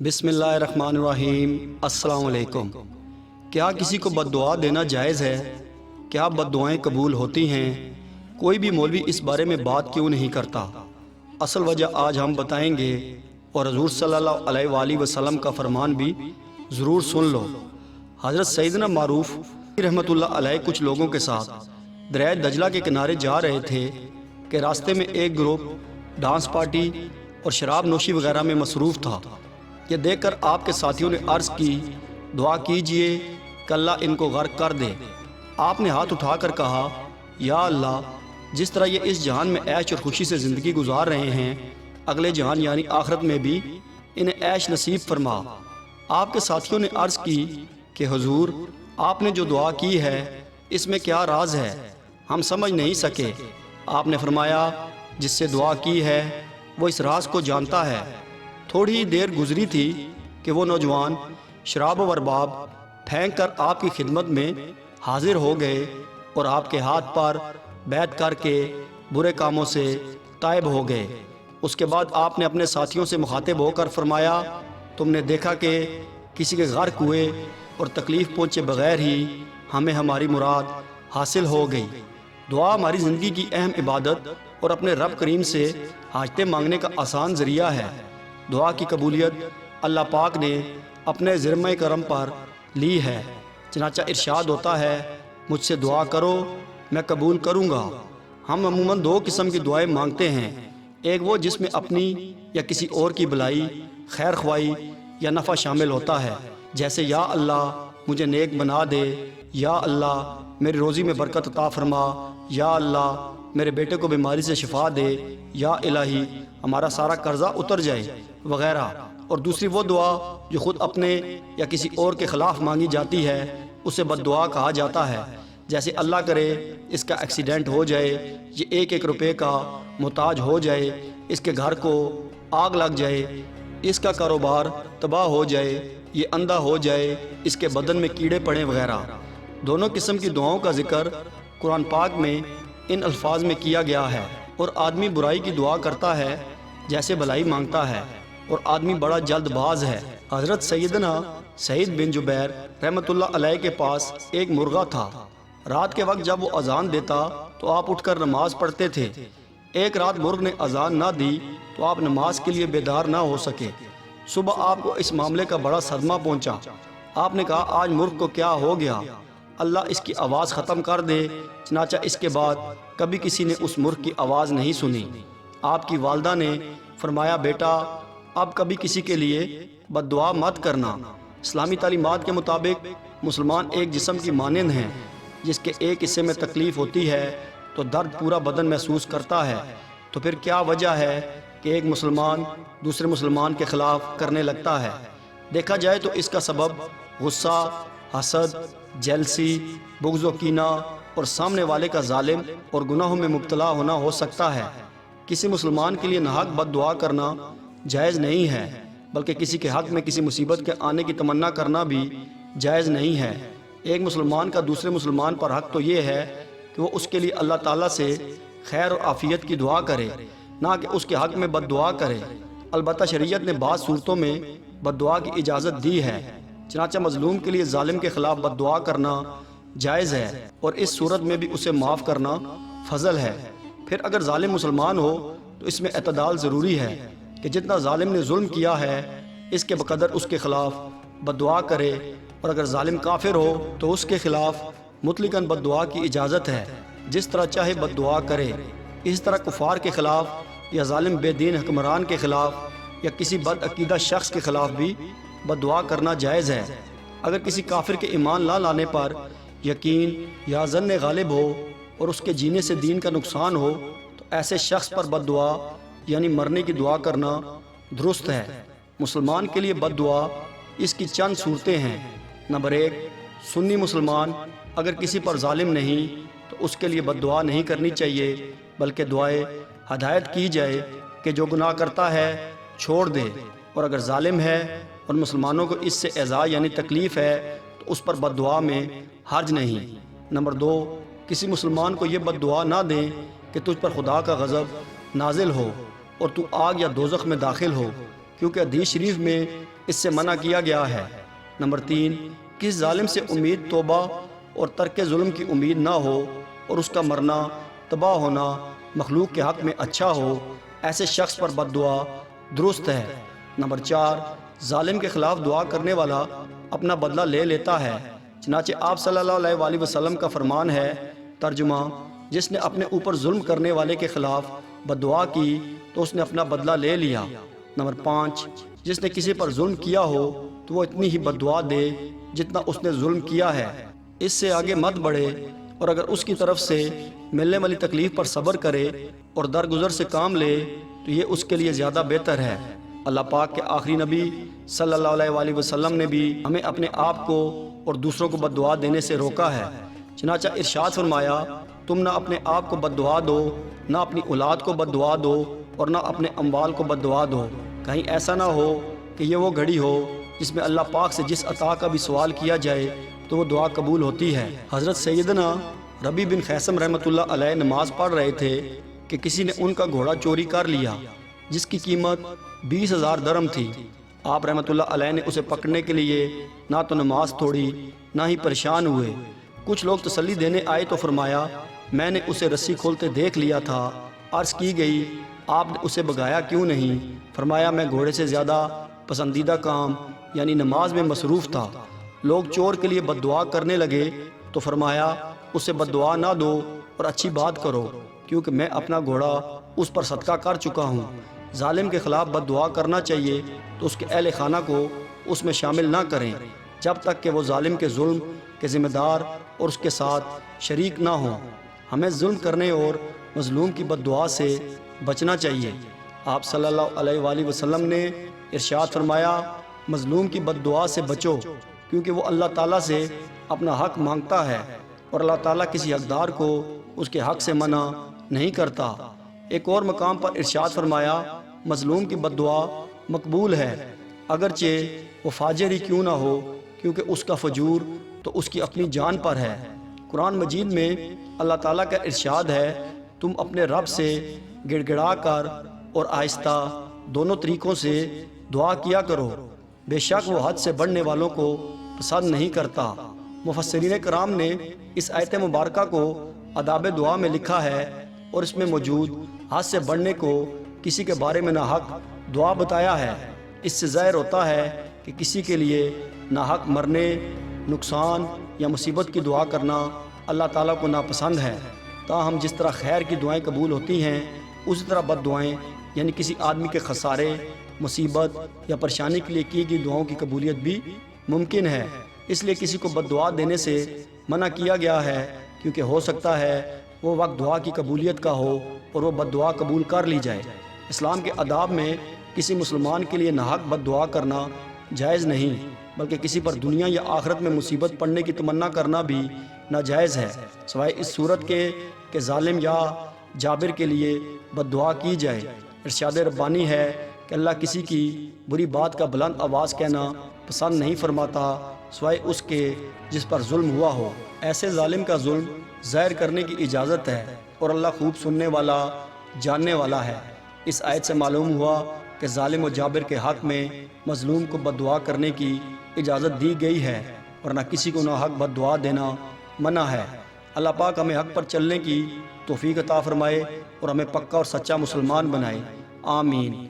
بسم اللہ الرحمن الرحیم۔ السلام علیکم۔ کیا کسی کو بد دعا دینا جائز ہے؟ کیا بد دعائیں قبول ہوتی ہیں؟ کوئی بھی مولوی اس بارے میں بات کیوں نہیں کرتا؟ اصل وجہ آج ہم بتائیں گے، اور حضور صلی اللہ علیہ وآلہ وسلم کا فرمان بھی ضرور سن لو۔ حضرت سیدنا معروف رحمۃ اللہ علیہ کچھ لوگوں کے ساتھ دریائے دجلہ کے کنارے جا رہے تھے کہ راستے میں ایک گروپ ڈانس پارٹی اور شراب نوشی وغیرہ میں مصروف تھا۔ یہ دیکھ کر آپ کے ساتھیوں نے عرض کی، دعا کیجئے کہ اللہ ان کو غرق کر دے۔ آپ نے ہاتھ اٹھا کر کہا، یا اللہ، جس طرح یہ اس جہان میں عیش اور خوشی سے زندگی گزار رہے ہیں، اگلے جہان یعنی آخرت میں بھی انہیں عیش نصیب فرما۔ آپ کے ساتھیوں نے عرض کی کہ حضور، آپ نے جو دعا کی ہے اس میں کیا راز ہے؟ ہم سمجھ نہیں سکے۔ آپ نے فرمایا، جس سے دعا کی ہے وہ اس راز کو جانتا ہے۔ تھوڑی ہی دیر گزری تھی کہ وہ نوجوان شراب و ارباب پھینک کر آپ کی خدمت میں حاضر ہو گئے اور آپ کے ہاتھ پر بیعت کر کے برے کاموں سے تائب ہو گئے۔ اس کے بعد آپ نے اپنے ساتھیوں سے مخاطب ہو کر فرمایا، تم نے دیکھا کہ کسی کے غرق ہوئے اور تکلیف پہنچے بغیر ہی ہمیں ہماری مراد حاصل ہو گئی۔ دعا ہماری زندگی کی اہم عبادت اور اپنے رب کریم سے حاجتیں مانگنے کا آسان ذریعہ ہے۔ دعا کی قبولیت اللہ پاک نے اپنے ذمہ کرم پر لی ہے، چنانچہ ارشاد ہوتا ہے، مجھ سے دعا کرو میں قبول کروں گا۔ ہم عموماً دو قسم کی دعائیں مانگتے ہیں، ایک وہ جس میں اپنی یا کسی اور کی بھلائی، خیر خواہی یا نفع شامل ہوتا ہے، جیسے یا اللہ مجھے نیک بنا دے، یا اللہ میری روزی میں برکت عطا فرما، یا اللہ میرے بیٹے کو بیماری سے شفا دے، یا الہی ہمارا سارا قرضہ اتر جائے وغیرہ۔ اور دوسری وہ دعا جو خود اپنے یا کسی اور کے خلاف مانگی جاتی ہے، اسے بد دعا کہا جاتا ہے، جیسے اللہ کرے اس کا ایکسیڈنٹ ہو جائے، یہ ایک روپے کا محتاج ہو جائے، اس کے گھر کو آگ لگ جائے، اس کا کاروبار تباہ ہو جائے، یہ اندھا ہو جائے، اس کے بدن میں کیڑے پڑیں وغیرہ۔ دونوں قسم کی دعاؤں کا ذکر قرآن پاک میں ان الفاظ میں کیا گیا ہے۔ اور آدمی برائی کی دعا کرتا ہے جیسے بھلائی مانگتا ہے، اور آدمی بڑا جلد باز ہے۔ حضرت سیدنا سعید بن جبیر رحمۃ اللہ علیہ کے پاس ایک مرغا تھا۔ رات کے وقت جب وہ اذان دیتا تو آپ اٹھ کر نماز پڑھتے تھے۔ ایک رات مرغ نے اذان نہ دی تو آپ نماز کے لیے بیدار نہ ہو سکے۔ صبح آپ کو اس معاملے کا بڑا صدمہ پہنچا۔ آپ نے کہا، آج مرغ کو کیا ہو گیا؟ اللہ اس کی آواز ختم کر دے۔ چنانچہ اس کے بعد کبھی کسی نے اس مرغ کی آواز نہیں سنی۔ آپ کی والدہ نے فرمایا، بیٹا اب کبھی کسی کے لیے بد دعا مت کرنا۔ اسلامی تعلیمات کے مطابق مسلمان ایک جسم کی مانند ہیں، جس کے ایک حصے میں تکلیف ہوتی ہے تو درد پورا بدن محسوس کرتا ہے۔ تو پھر کیا وجہ ہے کہ ایک مسلمان دوسرے مسلمان کے خلاف کرنے لگتا ہے؟ دیکھا جائے تو اس کا سبب غصہ، حسد، جیلسی، بغض و کینہ اور سامنے والے کا ظالم اور گناہوں میں مبتلا ہونا ہو سکتا ہے۔ کسی مسلمان کے لیے ناحق بد دعا کرنا جائز نہیں ہے، بلکہ کسی کے حق میں کسی مصیبت کے آنے کی تمنا کرنا بھی جائز نہیں ہے۔ ایک مسلمان کا دوسرے مسلمان پر حق تو یہ ہے کہ وہ اس کے لیے اللہ تعالیٰ سے خیر اور عافیت کی دعا کرے، نہ کہ اس کے حق میں بد دعا کرے۔ البتہ شریعت نے بعض صورتوں میں بد دعا کی اجازت دی ہے، چنانچہ مظلوم کے لیے ظالم کے خلاف بد دعا کرنا جائز ہے، اور اس صورت میں بھی اسے معاف کرنا فضل ہے۔ پھر اگر ظالم مسلمان ہو تو اس میں اعتدال ضروری ہے کہ جتنا ظالم نے ظلم کیا ہے اس کے بقدر اس کے خلاف بد دعا کرے، اور اگر ظالم کافر ہو تو اس کے خلاف مطلقاً بد دعا کی اجازت ہے، جس طرح چاہے بد دعا کرے۔ اس طرح کفار کے خلاف یا ظالم بے دین حکمران کے خلاف یا کسی بد عقیدہ شخص کے خلاف بھی بد دعا کرنا جائز ہے۔ اگر کسی کافر کے ایمان نہ لانے پر یقین یا ظن غالب ہو اور اس کے جینے سے دین کا نقصان ہو تو ایسے شخص پر بد دعا یعنی مرنے کی دعا کرنا درست ہے۔ مسلمان کے لیے بد دعا اس کی چند صورتیں ہیں۔ نمبر 1، سنی مسلمان اگر کسی پر ظالم نہیں تو اس کے لیے بد دعا نہیں کرنی چاہیے، بلکہ دعائے ہدایت کی جائے کہ جو گناہ کرتا ہے چھوڑ دے، اور اگر ظالم ہے اور مسلمانوں کو اس سے ایذا یعنی تکلیف ہے تو اس پر بد دعا میں حرج نہیں۔ نمبر 2، کسی مسلمان کو یہ بد دعا نہ دیں کہ تجھ پر خدا کا غضب نازل ہو اور تو آگ یا دوزخ میں داخل ہو، کیونکہ حدیث شریف میں اس سے منع کیا گیا ہے۔ نمبر 3، کس ظالم سے امید توبہ اور ترک ظلم کی امید نہ ہو اور اس کا مرنا تباہ ہونا مخلوق کے حق میں اچھا ہو، ایسے شخص پر بد دعا درست ہے۔ نمبر 4، ظالم کے خلاف دعا کرنے والا اپنا بدلہ لے لیتا ہے، چنانچہ آپ صلی اللہ علیہ وآلہ وسلم کا فرمان ہے، ترجمہ، جس نے اپنے اوپر ظلم کرنے والے کے خلاف بد دعا کی تو اس نے اپنا بدلہ لے لیا۔ نمبر 5، جس نے کسی پر ظلم کیا ہو تو وہ اتنی ہی بد دعا دے جتنا اس نے ظلم کیا ہے، اس سے آگے مت بڑھے، اور اگر اس کی طرف سے ملنے والی تکلیف پر صبر کرے اور درگزر سے کام لے تو یہ اس کے لیے زیادہ بہتر ہے۔ اللہ پاک کے آخری نبی صلی اللہ علیہ وآلہ وسلم نے بھی ہمیں اپنے آپ کو اور دوسروں کو بد دعا دینے سے روکا ہے، چنانچہ ارشاد فرمایا، تم نہ اپنے آپ کو بد دعا دو، نہ اپنی اولاد کو بد دعا دو، اور نہ اپنے اموال کو بد دعا دو، کہیں ایسا نہ ہو کہ یہ وہ گھڑی ہو جس میں اللہ پاک سے جس عطا کا بھی سوال کیا جائے تو وہ دعا قبول ہوتی ہے۔ حضرت سیدنا ربیع بن خیثم رحمۃ اللہ علیہ نماز پڑھ رہے تھے کہ کسی نے ان کا گھوڑا چوری کر لیا جس کی قیمت 20,000 درہم تھی۔ آپ رحمۃ اللہ علیہ نے اسے پکڑنے کے لیے نہ تو نماز توڑی نہ ہی پریشان ہوئے۔ کچھ لوگ تسلی دینے آئے تو فرمایا، میں نے اسے رسی کھولتے دیکھ لیا تھا۔ عرض کی گئی، آپ نے اسے بھگایا کیوں نہیں؟ فرمایا، میں گھوڑے سے زیادہ پسندیدہ کام یعنی نماز میں مصروف تھا۔ لوگ چور کے لیے بد دعا کرنے لگے تو فرمایا، اسے بد دعا نہ دو اور اچھی بات کرو، کیونکہ میں اپنا گھوڑا اس پر صدقہ کر چکا ہوں۔ ظالم کے خلاف بد دعا کرنا چاہیے تو اس کے اہل خانہ کو اس میں شامل نہ کریں جب تک کہ وہ ظالم کے ظلم کے ذمہ دار اور اس کے ساتھ شریک نہ ہوں۔ ہمیں ظلم کرنے اور مظلوم کی بد دعا سے بچنا چاہیے۔ آپ صلی اللہ علیہ وآلہ وسلم نے ارشاد فرمایا، مظلوم کی بد دعا سے بچو، کیونکہ وہ اللہ تعالیٰ سے اپنا حق مانگتا ہے اور اللہ تعالیٰ کسی حقدار کو اس کے حق سے منع نہیں کرتا۔ ایک اور مقام پر ارشاد فرمایا، مظلوم کی بد دعا مقبول ہے، اگرچہ وہ فاجر ہی کیوں نہ ہو، کیونکہ اس کا فجور تو اس کی اپنی جان پر ہے۔ قرآن مجید میں اللہ تعالیٰ کا ارشاد ہے، تم اپنے رب سے گڑ گڑا کر اور آہستہ دونوں طریقوں سے دعا کیا کرو، بے شک وہ حد سے بڑھنے والوں کو پسند نہیں کرتا۔ مفسرین کرام نے اس آیت مبارکہ کو آداب دعا میں لکھا ہے اور اس میں موجود حد سے بڑھنے کو کسی کے بارے میں ناحق دعا بتایا ہے۔ اس سے ظاہر ہوتا ہے کہ کسی کے لیے ناحق مرنے، نقصان یا مصیبت کی دعا کرنا اللہ تعالیٰ کو ناپسند ہے۔ تاہم جس طرح خیر کی دعائیں قبول ہوتی ہیں، اسی طرح بد دعائیں یعنی کسی آدمی کے خسارے، مصیبت یا پریشانی کے لیے کی گئی دعاؤں کی قبولیت بھی ممکن ہے۔ اس لیے کسی کو بد دعا دینے سے منع کیا گیا ہے، کیونکہ ہو سکتا ہے وہ وقت دعا کی قبولیت کا ہو اور وہ بد دعا قبول کر لی جائے۔ اسلام کے آداب میں کسی مسلمان کے لیے ناحق بد دعا کرنا جائز نہیں، بلکہ کسی پر دنیا یا آخرت میں مصیبت پڑنے کی تمنا کرنا بھی ناجائز ہے، سوائے اس صورت کے کہ ظالم یا جابر کے لیے بد دعا کی جائے۔ ارشاد ربانی ہے کہ اللہ کسی کی بری بات کا بلند آواز کہنا پسند نہیں فرماتا سوائے اس کے جس پر ظلم ہوا ہو۔ ایسے ظالم کا ظلم ظاہر کرنے کی اجازت ہے اور اللہ خوب سننے والا، جاننے والا ہے۔ اس آیت سے معلوم ہوا کہ ظالم و جابر کے حق میں مظلوم کو بد دعا کرنے کی اجازت دی گئی ہے، ورنہ کسی کو ناحق بد دعا دینا منع ہے۔ اللہ پاک ہمیں حق پر چلنے کی توفیق عطا فرمائے اور ہمیں پکا اور سچا مسلمان بنائے، آمین۔